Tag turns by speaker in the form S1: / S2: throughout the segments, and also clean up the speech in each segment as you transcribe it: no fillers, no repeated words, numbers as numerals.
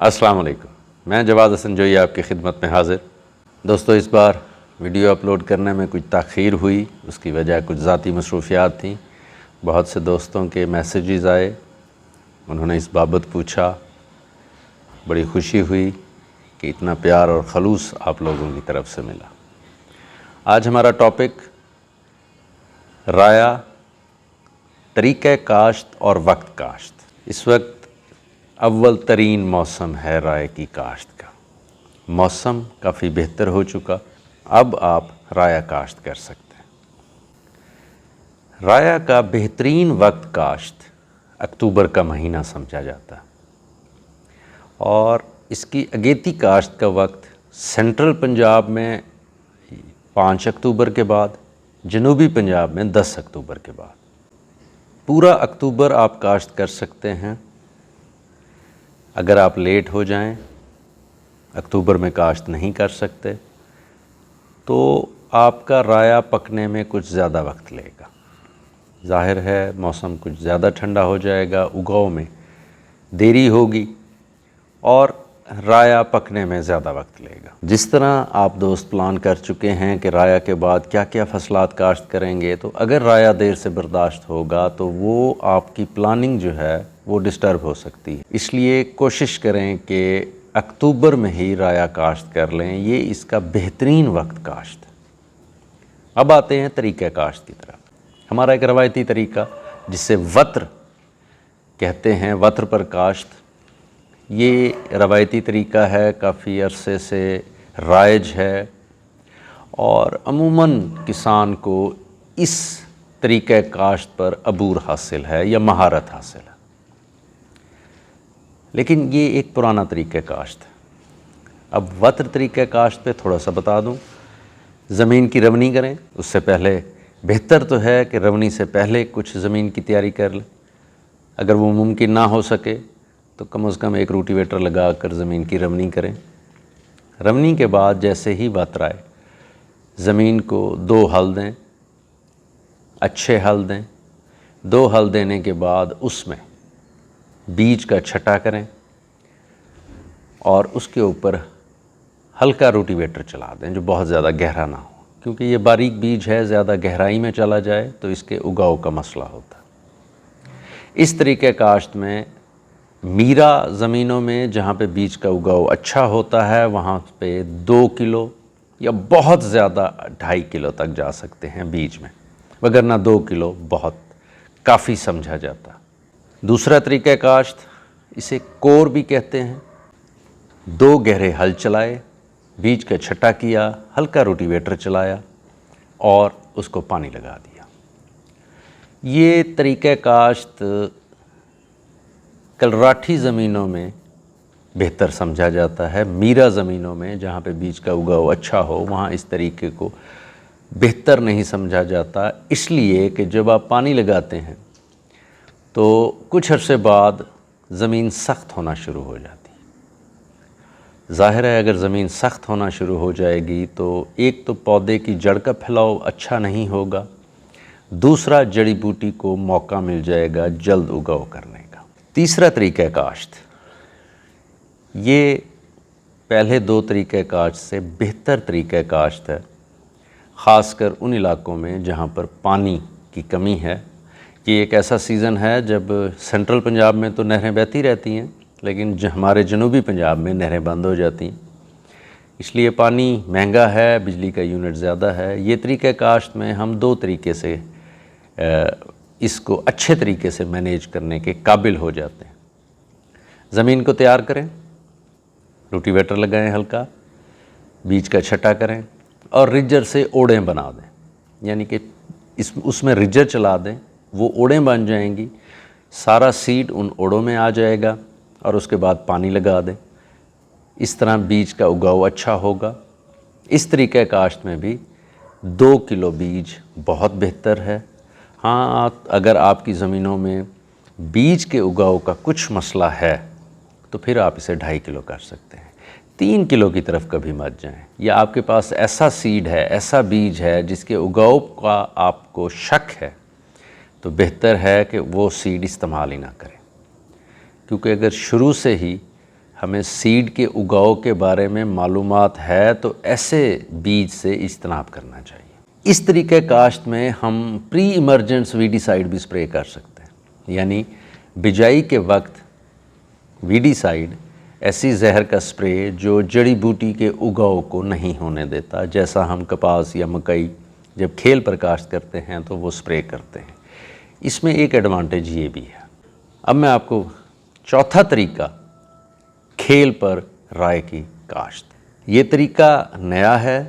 S1: السلام علیکم، میں جواد حسن جوئی آپ کی خدمت میں حاضر۔ دوستو، اس بار ویڈیو اپلوڈ کرنے میں کچھ تاخیر ہوئی، اس کی وجہ کچھ ذاتی مصروفیات تھیں۔ بہت سے دوستوں کے میسیجز آئے، انہوں نے اس بابت پوچھا، بڑی خوشی ہوئی کہ اتنا پیار اور خلوص آپ لوگوں کی طرف سے ملا۔ آج ہمارا ٹاپک رایا، طریقہ کاشت اور وقت کاشت۔ اس وقت اول ترین موسم ہے رائے کی کاشت کا۔ موسم کافی بہتر ہو چکا، اب آپ رایا کاشت کر سکتے ہیں۔ رایا کا بہترین وقت کاشت اکتوبر کا مہینہ سمجھا جاتا ہے، اور اس کی اگیتی کاشت کا وقت سینٹرل پنجاب میں 5 اکتوبر کے بعد، جنوبی پنجاب میں 10 اکتوبر کے بعد۔ پورا اکتوبر آپ کاشت کر سکتے ہیں۔ اگر آپ لیٹ ہو جائیں، اکتوبر میں کاشت نہیں کر سکتے، تو آپ کا رایا پکنے میں کچھ زیادہ وقت لے گا۔ ظاہر ہے موسم کچھ زیادہ ٹھنڈا ہو جائے گا، اگاؤ میں دیری ہوگی اور رایا پکنے میں زیادہ وقت لے گا۔ جس طرح آپ دوست پلان کر چکے ہیں کہ رایا کے بعد کیا کیا فصلات کاشت کریں گے، تو اگر رایا دیر سے برداشت ہوگا تو وہ آپ کی پلاننگ جو ہے وہ ڈسٹرب ہو سکتی ہے۔ اس لیے کوشش کریں کہ اکتوبر میں ہی رایا کاشت کر لیں، یہ اس کا بہترین وقت کاشت ہے۔ اب آتے ہیں طریقہ کاشت کی طرف۔ ہمارا ایک روایتی طریقہ جسے وتر کہتے ہیں، وتر پر کاشت، یہ روایتی طریقہ ہے، کافی عرصے سے رائج ہے، اور عموماً کسان کو اس طریقہ کاشت پر عبور حاصل ہے یا مہارت حاصل ہے۔ لیکن یہ ایک پرانا طریقہ کاشت ہے۔ اب وتر طریقہ کاشت پہ تھوڑا سا بتا دوں۔ زمین کی روانی کریں، اس سے پہلے بہتر تو ہے کہ روانی سے پہلے کچھ زمین کی تیاری کر لیں۔ اگر وہ ممکن نہ ہو سکے تو کم از کم ایک روٹی ویٹر لگا کر زمین کی روانی کریں۔ روانی کے بعد جیسے ہی وتر آئے، زمین کو 2 ہل دیں، اچھے ہل دیں۔ 2 ہل دینے کے بعد اس میں بیج کا چھٹا کریں اور اس کے اوپر ہلکا روٹی ویٹر چلا دیں، جو بہت زیادہ گہرا نہ ہو، کیونکہ یہ باریک بیج ہے، زیادہ گہرائی میں چلا جائے تو اس کے اگاؤ کا مسئلہ ہوتا ہے۔ اس طریقہ کاشت میں میرا زمینوں میں جہاں پہ بیج کا اگاؤ اچھا ہوتا ہے، وہاں پہ 2 کلو یا بہت زیادہ 2.5 کلو تک جا سکتے ہیں بیج میں، وگرنہ 2 کلو بہت کافی سمجھا جاتا۔ دوسرا طریقہ کاشت، اسے کور بھی کہتے ہیں، 2 گہرے ہل چلائے، بیج کا چھٹا کیا، ہلکا روٹی ویٹر چلایا اور اس کو پانی لگا دیا۔ یہ طریقہ کاشت کلراٹھی زمینوں میں بہتر سمجھا جاتا ہے۔ میرا زمینوں میں جہاں پہ بیج کا اگاؤ اچھا ہو، وہاں اس طریقے کو بہتر نہیں سمجھا جاتا، اس لیے کہ جب آپ پانی لگاتے ہیں تو کچھ عرصے بعد زمین سخت ہونا شروع ہو جاتی ہے۔ ظاہر ہے اگر زمین سخت ہونا شروع ہو جائے گی تو ایک تو پودے کی جڑ کا پھیلاؤ اچھا نہیں ہوگا، دوسرا جڑی بوٹی کو موقع مل جائے گا جلد اگاؤ کرنے کا۔ تیسرا طریقہ کاشت، یہ پہلے 2 طریقہ کاشت سے بہتر طریقہ کاشت ہے، خاص کر ان علاقوں میں جہاں پر پانی کی کمی ہے۔ یہ ایک ایسا سیزن ہے جب سینٹرل پنجاب میں تو نہریں بہتی رہتی ہیں، لیکن ہمارے جنوبی پنجاب میں نہریں بند ہو جاتی ہیں، اس لیے پانی مہنگا ہے، بجلی کا یونٹ زیادہ ہے۔ یہ طریقہ کاشت میں ہم 2 طریقے سے اس کو اچھے طریقے سے مینیج کرنے کے قابل ہو جاتے ہیں۔ زمین کو تیار کریں، روٹی ویٹر لگائیں ہلکا، بیج کا چھٹا کریں اور رجر سے اوڑیں بنا دیں، یعنی کہ اس میں رجر چلا دیں، وہ اوڑیں بن جائیں گی، سارا سیڈ ان اوڑوں میں آ جائے گا اور اس کے بعد پانی لگا دیں۔ اس طرح بیج کا اگاؤ اچھا ہوگا۔ اس طریقہ کاشت میں بھی 2 کلو بیج بہت بہتر ہے۔ ہاں، اگر آپ کی زمینوں میں بیج کے اگاؤ کا کچھ مسئلہ ہے تو پھر آپ اسے 2.5 کلو کر سکتے ہیں۔ 3 کلو کی طرف کبھی مت جائیں، یا آپ کے پاس ایسا سیڈ ہے، ایسا بیج ہے جس کے اگاؤ کا آپ کو شک ہے، تو بہتر ہے کہ وہ سیڈ استعمال ہی نہ کریں، کیونکہ اگر شروع سے ہی ہمیں سیڈ کے اگاؤ کے بارے میں معلومات ہے تو ایسے بیج سے اجتناب کرنا چاہیے۔ اس طریقہ کاشت میں ہم پری ایمرجنس ویڈیسائیڈ بھی سپرے کر سکتے ہیں، یعنی بجائی کے وقت ویڈیسائیڈ ایسی زہر کا سپرے جو جڑی بوٹی کے اگاؤ کو نہیں ہونے دیتا، جیسا ہم کپاس یا مکئی جب کھیل پر کاشت کرتے ہیں تو وہ سپرے کرتے ہیں۔ اس میں ایک ایڈوانٹیج یہ بھی ہے۔ اب میں آپ کو چوتھا طریقہ، کھیل پر رائے کی کاشت، یہ طریقہ نیا ہے،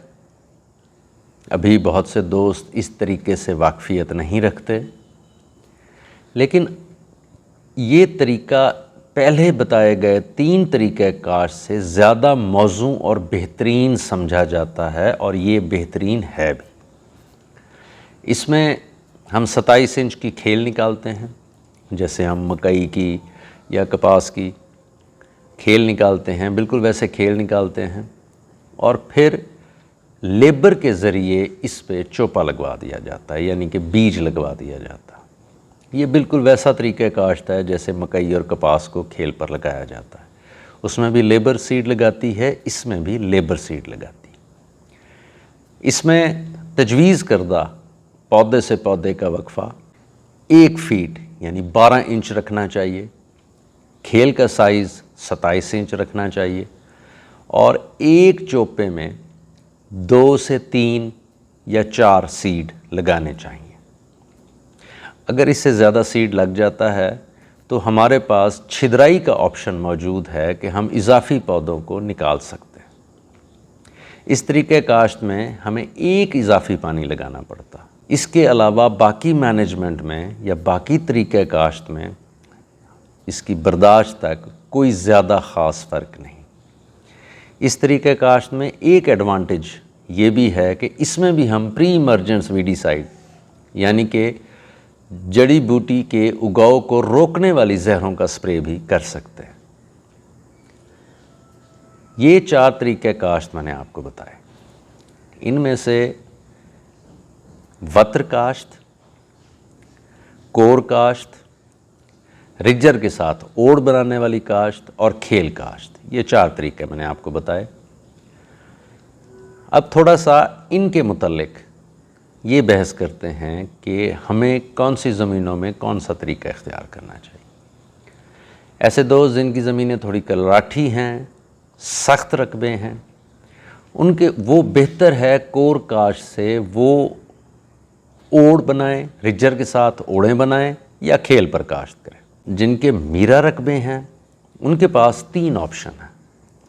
S1: ابھی بہت سے دوست اس طریقے سے واقفیت نہیں رکھتے، لیکن یہ طریقہ پہلے بتائے گئے 3 طریقہ کاشت سے زیادہ موزوں اور بہترین سمجھا جاتا ہے، اور یہ بہترین ہے بھی۔ اس میں ہم 27 انچ کی کھیل نکالتے ہیں، جیسے ہم مکئی کی یا کپاس کی کھیل نکالتے ہیں، بالکل ویسے کھیل نکالتے ہیں، اور پھر لیبر کے ذریعے اس پہ چوپا لگوا دیا جاتا ہے، یعنی کہ بیج لگوا دیا جاتا ہے۔ یہ بالکل ویسا طریقہ کاشت ہے جیسے مکئی اور کپاس کو کھیل پر لگایا جاتا ہے۔ اس میں بھی لیبر سیڈ لگاتی ہے، اس میں بھی لیبر سیڈ لگاتی ہے۔ اس میں تجویز کردہ پودے سے پودے کا وقفہ 1 فیٹ یعنی 12 انچ رکھنا چاہیے، کھیل کا سائز 27 انچ رکھنا چاہیے، اور ایک چوپے میں 2 سے 3 یا 4 سیڈ لگانے چاہیے۔ اگر اس سے زیادہ سیڈ لگ جاتا ہے تو ہمارے پاس چھدرائی کا آپشن موجود ہے کہ ہم اضافی پودوں کو نکال سکتے ہیں۔ اس طریقہ کاشت میں ہمیں 1 اضافی پانی لگانا پڑتا۔ اس کے علاوہ باقی مینجمنٹ میں یا باقی طریقہ کاشت میں اس کی برداشت تک کوئی زیادہ خاص فرق نہیں۔ اس طریقہ کاشت میں ایک ایڈوانٹیج یہ بھی ہے کہ اس میں بھی ہم پری ایمرجنس ویڈیسائیڈ یعنی کہ جڑی بوٹی کے اگاؤ کو روکنے والی زہروں کا سپرے بھی کر سکتے ہیں۔ یہ 4 طریقہ کاشت میں نے آپ کو بتائے۔ ان میں سے وتر کاشت، کور کاشت، رجر کے ساتھ اوڑ بنانے والی کاشت اور کھیل کاشت، یہ 4 طریقے میں نے آپ کو بتائے۔ اب تھوڑا سا ان کے متعلق یہ بحث کرتے ہیں کہ ہمیں کون سی زمینوں میں کون سا طریقہ اختیار کرنا چاہیے۔ ایسے دوست جن کی زمینیں تھوڑی کلراٹھی ہیں، سخت رقبے ہیں، ان کے وہ بہتر ہے کور کاشت سے وہ اوڑ بنائیں، رجر کے ساتھ اوڑیں بنائیں یا کھیل پر کاشت کریں۔ جن کے میرا رقبے ہیں ان کے پاس 3 آپشن ہیں۔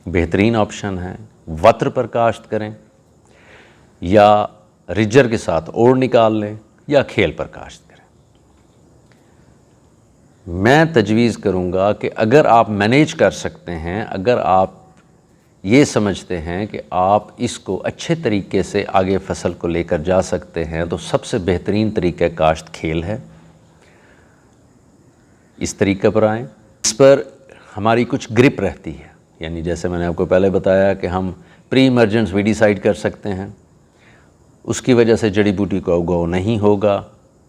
S1: بہترین آپشن ہے وتر پر کاشت کریں، یا رجر کے ساتھ اوڑ نکال لیں، یا کھیل پر کاشت کریں۔ میں تجویز کروں گا کہ اگر آپ مینیج کر سکتے ہیں، اگر آپ یہ سمجھتے ہیں کہ آپ اس کو اچھے طریقے سے آگے فصل کو لے کر جا سکتے ہیں، تو سب سے بہترین طریقہ کاشت کھیل ہے۔ اس طریقے پر آئیں، اس پر ہماری کچھ گرپ رہتی ہے، یعنی جیسے میں نے آپ کو پہلے بتایا کہ ہم پری ایمرجنس ویڈیسائیڈ کر سکتے ہیں، اس کی وجہ سے جڑی بوٹی کا اگاؤ نہیں ہوگا،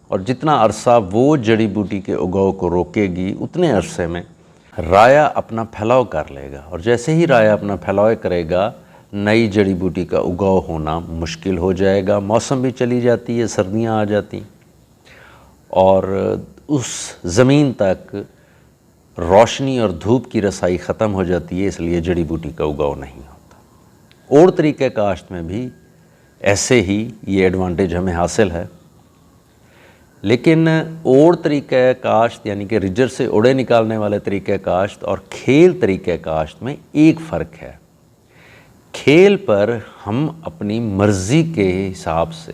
S1: اور جتنا عرصہ وہ جڑی بوٹی کے اگاؤ کو روکے گی اتنے عرصے میں رایا اپنا پھیلاؤ کر لے گا، اور جیسے ہی رایا اپنا پھیلاؤ کرے گا نئی جڑی بوٹی کا اگاؤ ہونا مشکل ہو جائے گا۔ موسم بھی چلی جاتی ہے، سردیاں آ جاتی، اور اس زمین تک روشنی اور دھوپ کی رسائی ختم ہو جاتی ہے، اس لیے جڑی بوٹی کا اگاؤ نہیں ہوتا۔ اور طریقہ کاشت میں بھی ایسے ہی یہ ایڈوانٹیج ہمیں حاصل ہے، لیکن اوڑ طریقہ کاشت یعنی کہ رجر سے اوڑے نکالنے والے طریقہ کاشت اور کھیل طریقہ کاشت میں ایک فرق ہے۔ کھیل پر ہم اپنی مرضی کے حساب سے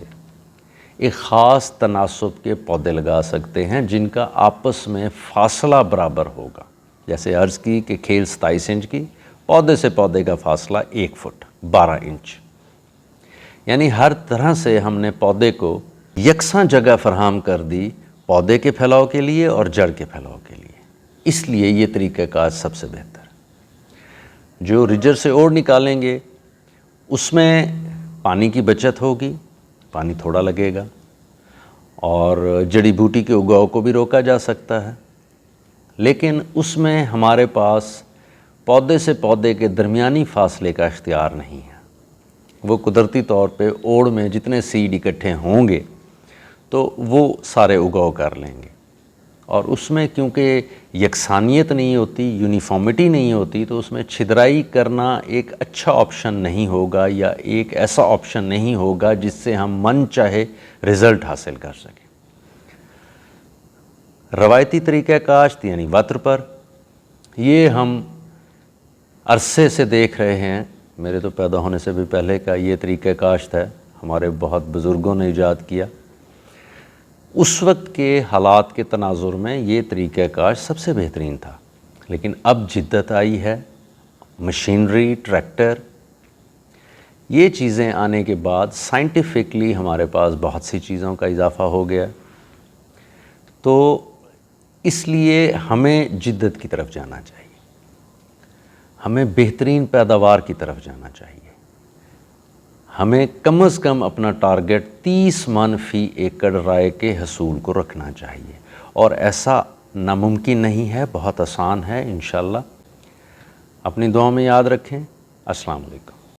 S1: ایک خاص تناسب کے پودے لگا سکتے ہیں جن کا آپس میں فاصلہ برابر ہوگا۔ جیسے عرض کی کہ کھیل 27 انچ کی، پودے سے پودے کا فاصلہ 1 فٹ 12 انچ، یعنی ہر طرح سے ہم نے پودے کو یکساں جگہ فراہم کر دی، پودے کے پھیلاؤ کے لیے اور جڑ کے پھیلاؤ کے لیے۔ اس لیے یہ طریقہ کار سب سے بہتر ہے۔ جو رجر سے اوڑ نکالیں گے اس میں پانی کی بچت ہوگی، پانی تھوڑا لگے گا، اور جڑی بوٹی کے اگاؤ کو بھی روکا جا سکتا ہے، لیکن اس میں ہمارے پاس پودے سے پودے کے درمیانی فاصلے کا اختیار نہیں ہے. وہ قدرتی طور پہ اوڑ میں جتنے سیڈ اکٹھے ہوں گے تو وہ سارے اگاؤ کر لیں گے، اور اس میں کیونکہ یکسانیت نہیں ہوتی، یونیفارمٹی نہیں ہوتی، تو اس میں چھدرائی کرنا ایک اچھا آپشن نہیں ہوگا، یا ایک ایسا آپشن نہیں ہوگا جس سے ہم من چاہے رزلٹ حاصل کر سکیں. روایتی طریقہ کاشت یعنی وتر پر، یہ ہم عرصے سے دیکھ رہے ہیں. میرے تو پیدا ہونے سے بھی پہلے کا یہ طریقہ کاشت ہے، ہمارے بہت بزرگوں نے ایجاد کیا. اس وقت کے حالات کے تناظر میں یہ طریقہ کاشت سب سے بہترین تھا، لیکن اب جدت آئی ہے، مشینری، ٹریکٹر، یہ چیزیں آنے کے بعد سائنٹیفکلی ہمارے پاس بہت سی چیزوں کا اضافہ ہو گیا. تو اس لیے ہمیں جدت کی طرف جانا چاہیے، ہمیں بہترین پیداوار کی طرف جانا چاہیے. ہمیں کم از کم اپنا ٹارگٹ 30 من فی ایکڑ رائے کے حصول کو رکھنا چاہیے، اور ایسا ناممکن نہیں ہے، بہت آسان ہے انشاءاللہ. اپنی دعاؤں میں یاد رکھیں. السلام علیکم.